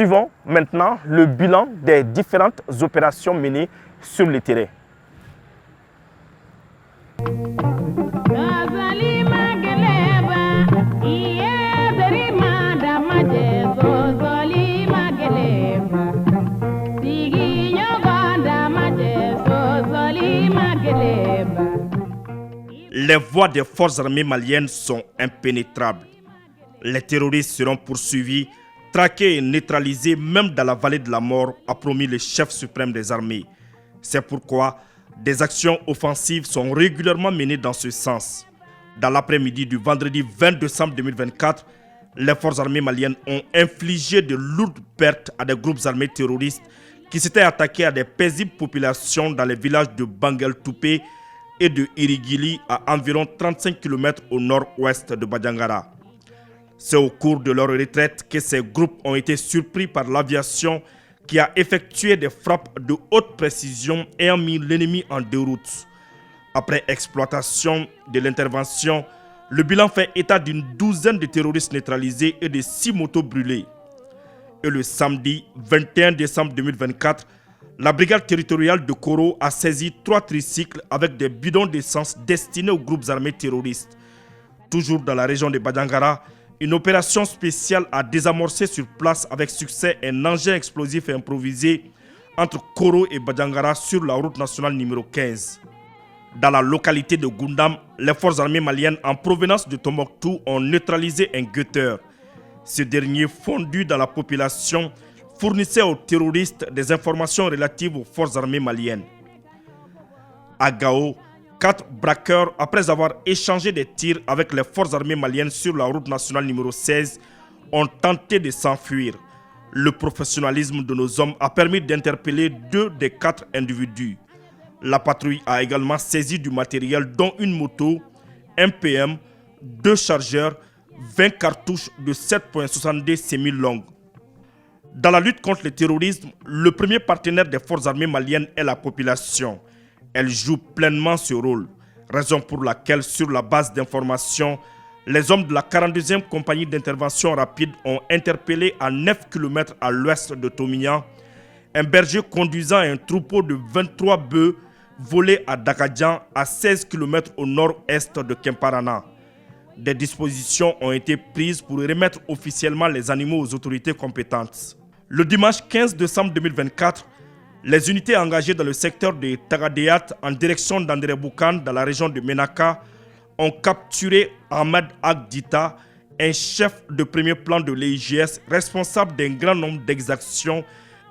Suivons maintenant le bilan des différentes opérations menées sur le terrain. Les voies des forces armées maliennes sont impénétrables. Les terroristes seront poursuivis, traqués et neutralisés même dans la vallée de la mort, a promis le chef suprême des armées. C'est pourquoi des actions offensives sont régulièrement menées dans ce sens. Dans l'après-midi du vendredi 20 décembre 2024, les forces armées maliennes ont infligé de lourdes pertes à des groupes armés terroristes qui s'étaient attaqués à des paisibles populations dans les villages de Banguel-Toupé et de Irigili à environ 35 km au nord-ouest de Badjangara. C'est au cours de leur retraite que ces groupes ont été surpris par l'aviation qui a effectué des frappes de haute précision ayant mis l'ennemi en déroute. Après exploitation de l'intervention, le bilan fait état d'une douzaine de terroristes neutralisés et de 6 motos brûlées. Et le samedi 21 décembre 2024, la brigade territoriale de Koro a saisi 3 tricycles avec des bidons d'essence destinés aux groupes armés terroristes. Toujours dans la région de Badjangara, une opération spéciale a désamorcé sur place avec succès un engin explosif improvisé entre Koro et Badjangara sur la route nationale numéro 15. Dans la localité de Goundam, les forces armées maliennes en provenance de Tombouctou ont neutralisé un guetteur. Ce dernier, fondu dans la population, fournissait aux terroristes des informations relatives aux forces armées maliennes. À Gao, 4 braqueurs, après avoir échangé des tirs avec les forces armées maliennes sur la route nationale numéro 16, ont tenté de s'enfuir. Le professionnalisme de nos hommes a permis d'interpeller 2 des 4 individus. La patrouille a également saisi du matériel dont une moto, un PM, 2 chargeurs, 20 cartouches de 7,62 semi-longues. Dans la lutte contre le terrorisme, le premier partenaire des forces armées maliennes est la population. Elle joue pleinement ce rôle, raison pour laquelle, sur la base d'informations, les hommes de la 42e compagnie d'intervention rapide ont interpellé à 9 km à l'ouest de Tomignan un berger conduisant un troupeau de 23 bœufs volés à Dakadjan à 16 km au nord-est de Kemparana. Des dispositions ont été prises pour remettre officiellement les animaux aux autorités compétentes. Le dimanche 15 décembre 2024, les unités engagées dans le secteur de Tagadéat en direction d'André Boukan dans la région de Menaka ont capturé Ahmed Agdita, un chef de premier plan de l'EIGS responsable d'un grand nombre d'exactions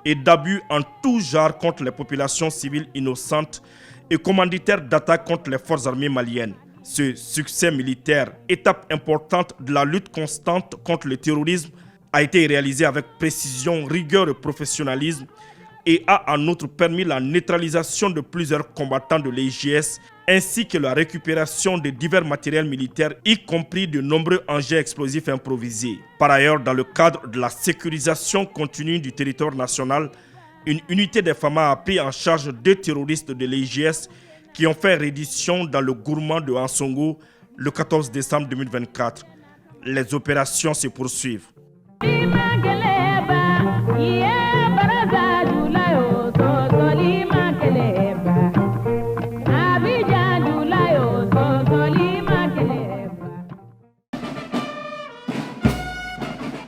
et d'abus en tout genre contre les populations civiles innocentes et commanditaire d'attaques contre les forces armées maliennes. Ce succès militaire, étape importante de la lutte constante contre le terrorisme, a été réalisé avec précision, rigueur et professionnalisme et a en outre permis la neutralisation de plusieurs combattants de l'EIGS ainsi que la récupération de divers matériels militaires, y compris de nombreux engins explosifs improvisés. Par ailleurs, dans le cadre de la sécurisation continue du territoire national, une unité des FAMA a pris en charge 2 terroristes de l'EIGS qui ont fait reddition dans le gourmand de Ansongo le 14 décembre 2024. Les opérations se poursuivent.